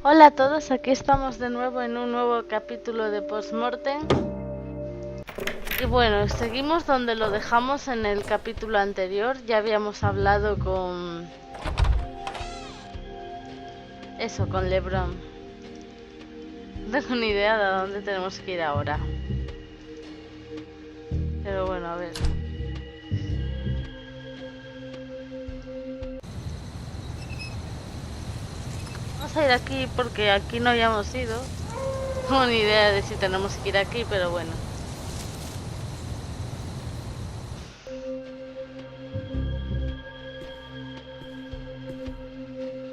Hola a todos, aquí estamos de nuevo en un nuevo capítulo de Mortem. Y bueno, seguimos donde lo dejamos en el capítulo anterior. Ya habíamos hablado con... con LeBron. No tengo ni idea de a dónde tenemos que ir ahora. Pero bueno, a ver. Vamos a ir aquí porque aquí no habíamos ido. No tengo ni idea de si tenemos que ir aquí, pero bueno.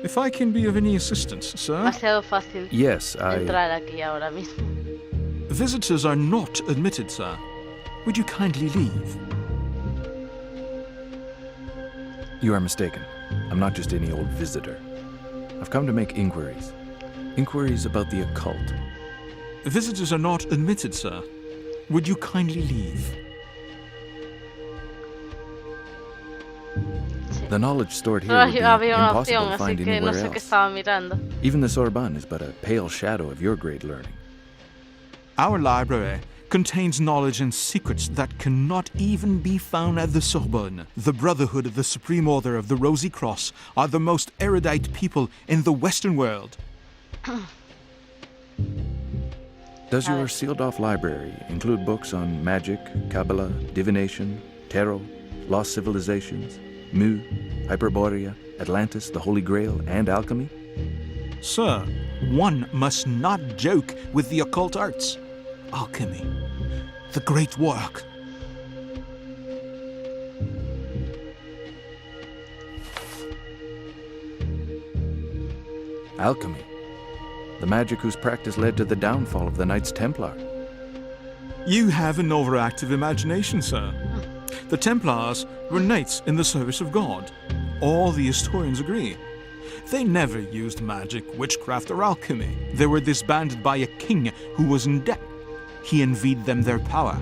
If I can be of any assistance, sir. Demasiado fácil entrar aquí ahora mismo. Visitors are not admitted, sir. Would you kindly leave? You are mistaken. I'm not just any old visitor. I've come to make inquiries. Inquiries about the occult. Visitors are not admitted, sir. Would you kindly leave? The knowledge stored here would be impossible to find anywhere no sé else. qué estaba mirando. Even the Sorbonne is but a pale shadow of your great learning. Our library contains knowledge and secrets that cannot even be found at the Sorbonne. The Brotherhood of the Supreme Order of the Rosy Cross are the most erudite people in the Western world. Does your sealed-off library include books on magic, Kabbalah, divination, tarot, lost civilizations, Mu, Hyperborea, Atlantis, the Holy Grail, and alchemy? Sir, one must not joke with the occult arts. Alchemy, the great work. Alchemy, the magic whose practice led to the downfall of the Knights Templar. You have an overactive imagination, sir. The Templars were knights in the service of God. All the historians agree. They never used magic, witchcraft, or alchemy. They were disbanded by a king who was in debt. He envied them their power.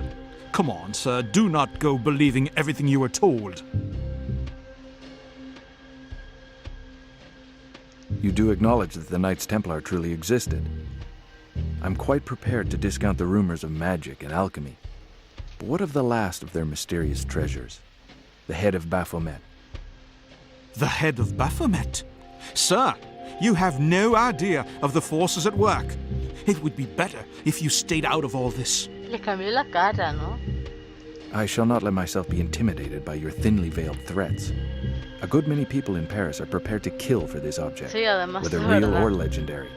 Come on, sir, do not go believing everything you were told. You do acknowledge that the Knights Templar truly existed. I'm quite prepared to discount the rumors of magic and alchemy. But what of the last of their mysterious treasures? The head of Baphomet. The head of Baphomet? Sir, you have no idea of the forces at work. It would be better if you stayed out of all this. Le cambió la cara, ¿no? I shall not let myself be intimidated by your thinly veiled threats. A good many people in Paris are prepared to kill for this object, Sí, además, whether es real verdad. or legendary.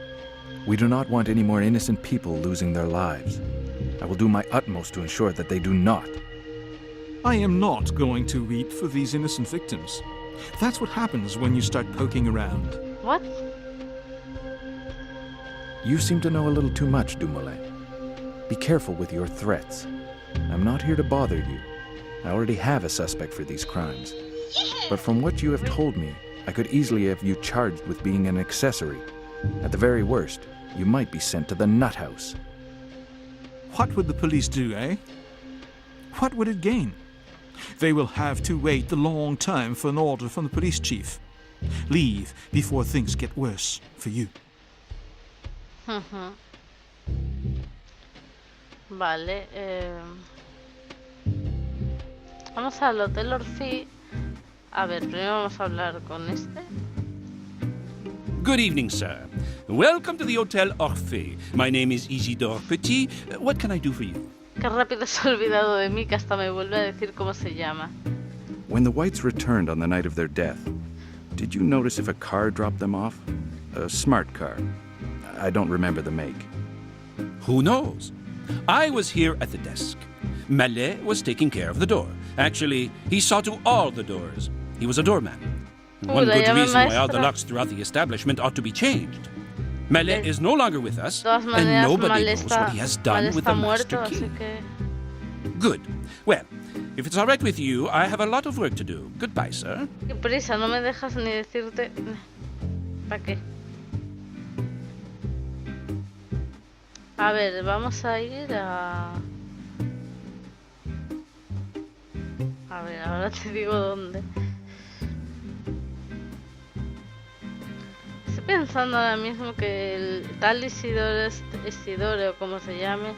We do not want any more innocent people losing their lives. I will do my utmost to ensure that they do not. I am not going to weep for these innocent victims. That's what happens when you start poking around. What? You seem to know a little too much, Dumoulin. Be careful with your threats. I'm not here to bother you. I already have a suspect for these crimes. But from what you have told me, I could easily have you charged with being an accessory. At the very worst, you might be sent to the nut house. What would the police do, eh? What would it gain? They will have to wait a long time for an order from the police chief. Leave before things get worse for you. Vale, vamos al Hotel Orphée. A ver, primero vamos a hablar con este. Good evening, sir. Welcome to the Hotel Orphée. My name is Isidore Petit. What can I do for you? Qué rápido se ha olvidado de mí que hasta me vuelve a decir cómo se llama. When the Whites returned on the night of their death, did you notice if a car dropped them off? A smart car. I don't remember the make. Who knows? I was here at the desk. Mallet was taking care of the door. Actually, he saw to all the doors. He was a doorman. One la good llama reason why all the maestra. locks throughout the establishment ought to be changed. Mallet is no longer with us, De todas and maneras, nobody Mal knows what he has done with the muerto, master key. así que... Good. Well, if it's all right with you, I have a lot of work to do. Goodbye, sir. Qué prisa, no me dejas ni decirte... ¿Para qué? A ver, vamos a ir a... A ver, ahora te digo dónde. pensando ahora mismo que el tal Isidore o como se llame,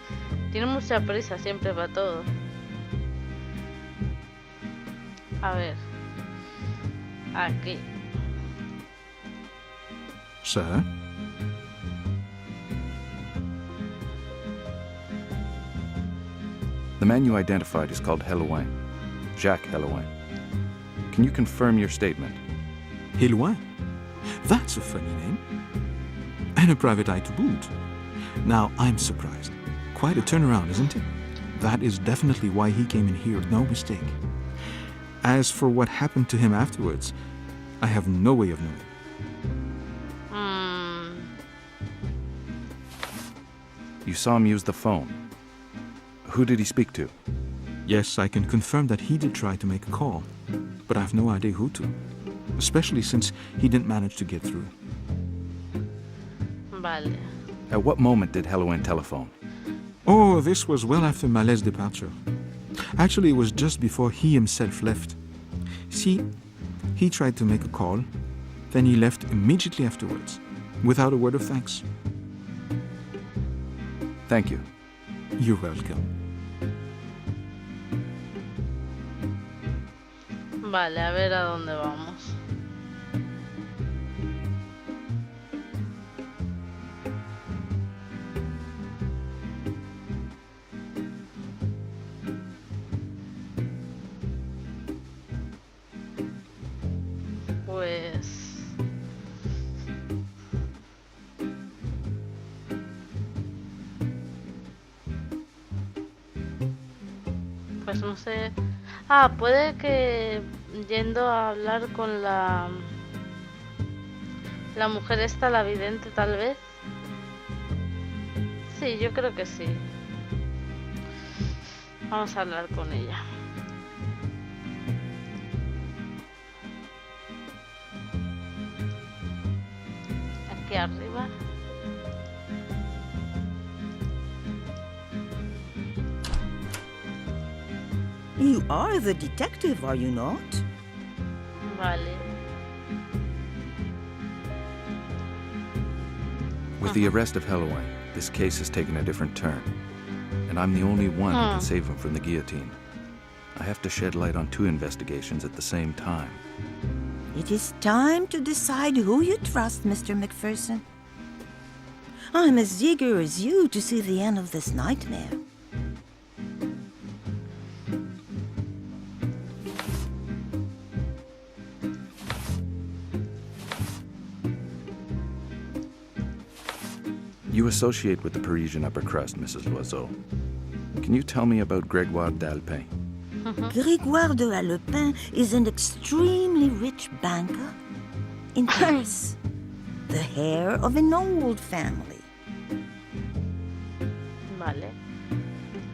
tiene mucha prisa siempre para todo. A ver. Aquí. Sir? The man you identified is called Helouin, Jacques Helouin. Can you confirm your statement? Helouin? That's a funny name. And a private eye to boot. Now, I'm surprised. Quite a turnaround, isn't it? That is definitely why he came in here, no mistake. As for what happened to him afterwards, I have no way of knowing. You saw him use the phone. Who did he speak to? Yes, I can confirm that he did try to make a call, but I have no idea who to, especially since he didn't manage to get through. Vale. At what moment did Helouin telephone? Oh, this was well after Malet's departure. Actually, it was just before he himself left. See, he tried to make a call, then he left immediately afterwards, without a word of thanks. Thank you. You're welcome. Vale, a ver a dónde vamos. Pues no sé. Ah, puede que yendo a hablar con la mujer esta, la vidente, tal vez. Sí, yo creo que sí. Vamos a hablar con ella. Aquí arriba. You are the detective, are you not? Vale. With the arrest of Helouin, this case has taken a different turn. And I'm the only one who can save him from the guillotine. I have to shed light on two investigations at the same time. It is time to decide who you trust, Mr. McPherson. I'm as eager as you to see the end of this nightmare. You associate with the Parisian upper crust, Mrs. Loiseau. Can you tell me about Grégoire d'Alpin? Grégoire de Alpin is an extremely rich banker in Paris, the heir of an old family. Vale.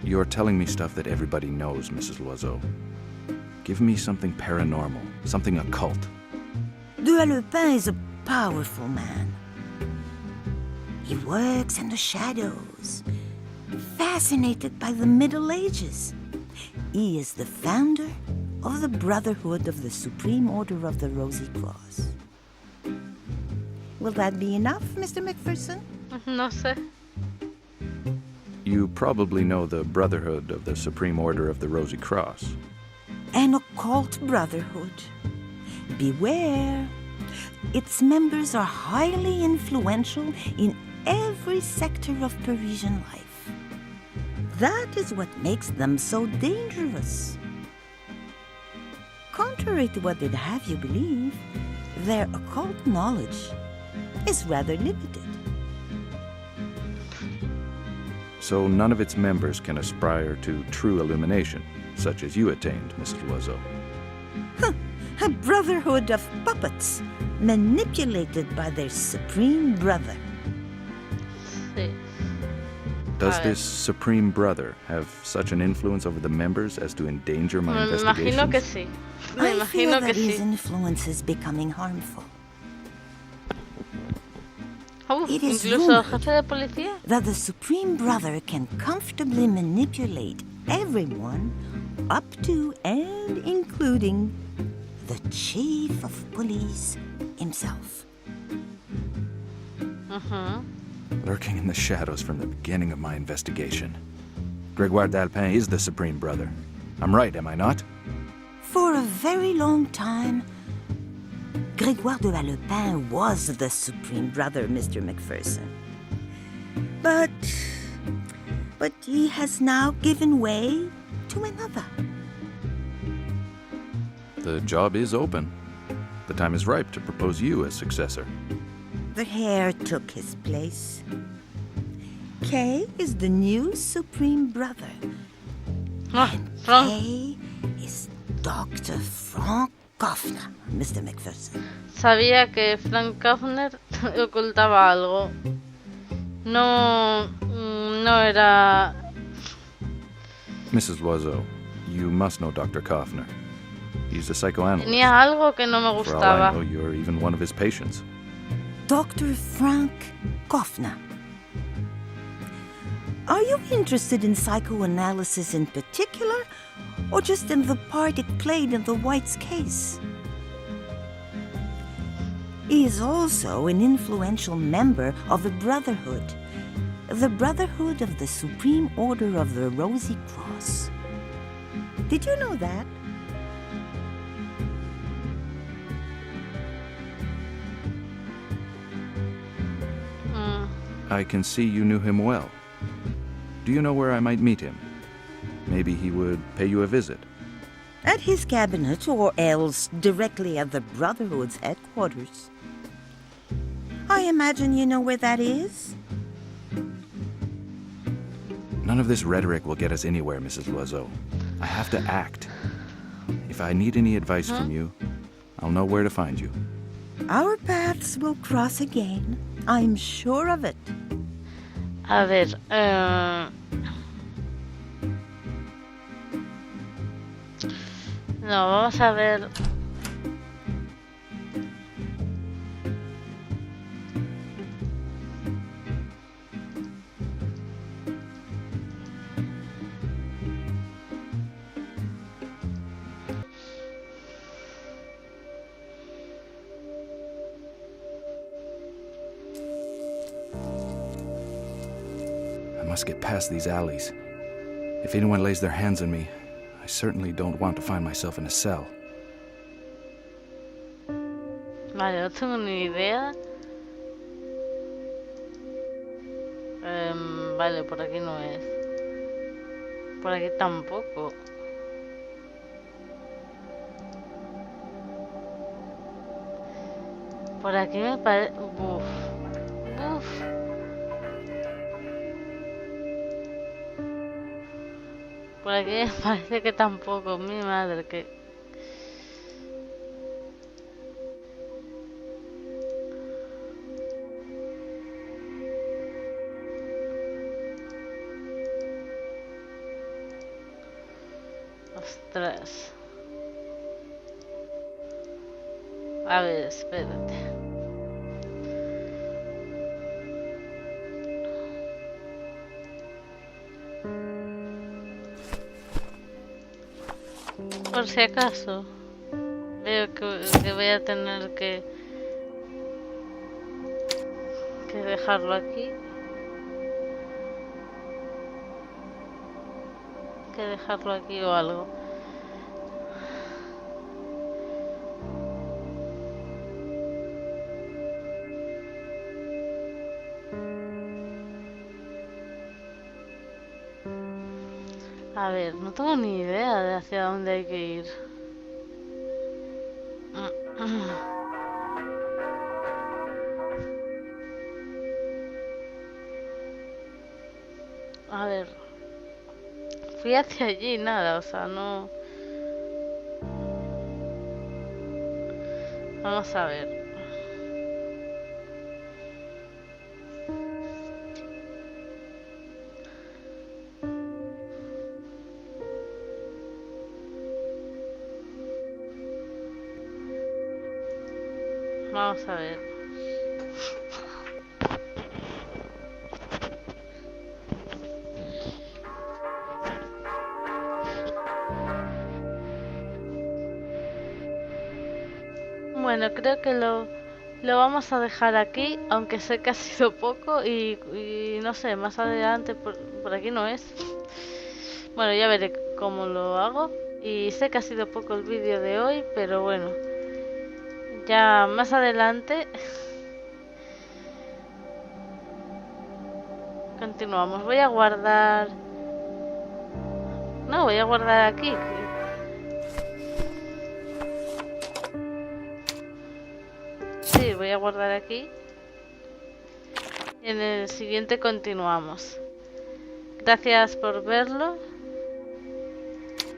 You're telling me stuff that everybody knows, Mrs. Loiseau. Give me something paranormal, something occult. De Alpin is a powerful man. He works in the shadows, fascinated by the Middle Ages. He is the founder of the Brotherhood of the Supreme Order of the Rosy Cross. Will that be enough, Mr. McPherson? No sé. You probably know the Brotherhood of the Supreme Order of the Rosy Cross. An occult brotherhood. Beware. Its members are highly influential in every sector of Parisian life. That is what makes them so dangerous. Contrary to what they'd have you believe, their occult knowledge is rather limited. So none of its members can aspire to true illumination, such as you attained, Mrs. Loiseau. A brotherhood of puppets manipulated by their supreme brother. Sí. Does A ver. this Supreme Brother have such an influence over the members as to endanger my Me investigations? imagino que sí. Me I fear imagino que that his sí. influence is becoming harmful. It is Incluso el rumored jefe de policía. that the Supreme Brother can comfortably manipulate everyone up to and including the Chief of Police himself. Ujú. lurking in the shadows from the beginning of my investigation. Grégoire d'Alpin is the Supreme Brother. I'm right, am I not? For a very long time, Grégoire de Alpin was the Supreme Brother, Mr. Macpherson. But he has now given way to another. The job is open. The time is ripe to propose you as successor. The Hare took his place. Kay is the new Supreme Brother. Ah, Frank. Kay is Dr. Frank Kaufner, Mr. Macpherson. Sabía que Frank Kaufner ocultaba algo. No era... Mrs. Loiseau, you must know Dr. Kaufner. He's a psychoanalyst. Tenía algo que no me For all I gustaba. know, you're even one of his patients. Dr. Frank Kaufner. Are you interested in psychoanalysis in particular, or just in the part it played in the White's case? He is also an influential member of the Brotherhood of the Supreme Order of the Rosy Cross. Did you know that? I can see you knew him well. Do you know where I might meet him? Maybe he would pay you a visit. At his cabinet, or else directly at the Brotherhood's headquarters. I imagine you know where that is? None of this rhetoric will get us anywhere, Mrs. Loiseau. I have to act. If I need any advice from you, I'll know where to find you. Our paths will cross again. I'm sure of it. A ver, no, vamos a ver. I must get past these alleys. If anyone lays their hands on me, I certainly don't want to find myself in a cell. Vale, no tengo ni idea. Vale, por aquí no es. Por aquí tampoco. Por aquí me parece... Uf. Por aquí me parece que tampoco. Mi madre, que... Ostras. A ver, espérate. Por si acaso. Veo que voy a tener que dejarlo aquí. Que dejarlo aquí o algo. A ver, no tengo ni idea de hacia dónde hay que ir. A ver. Fui hacia allí, nada, o sea, no... Vamos a ver. Vamos a ver. Bueno, creo que lo Lo vamos a dejar aquí, aunque sé que ha sido poco y no sé, más adelante por aquí no es. Bueno, ya veré cómo lo hago. Y sé que ha sido poco el vídeo de hoy, pero bueno, ya más adelante continuamos. Voy a guardar... No, voy a guardar aquí. Sí, voy a guardar aquí. En el siguiente continuamos. Gracias por verlo.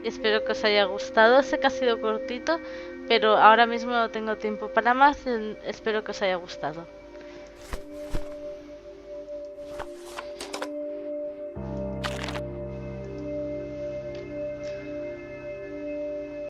Espero que os haya gustado. Sé que ha sido cortito, pero ahora mismo no tengo tiempo para más. Espero que os haya gustado.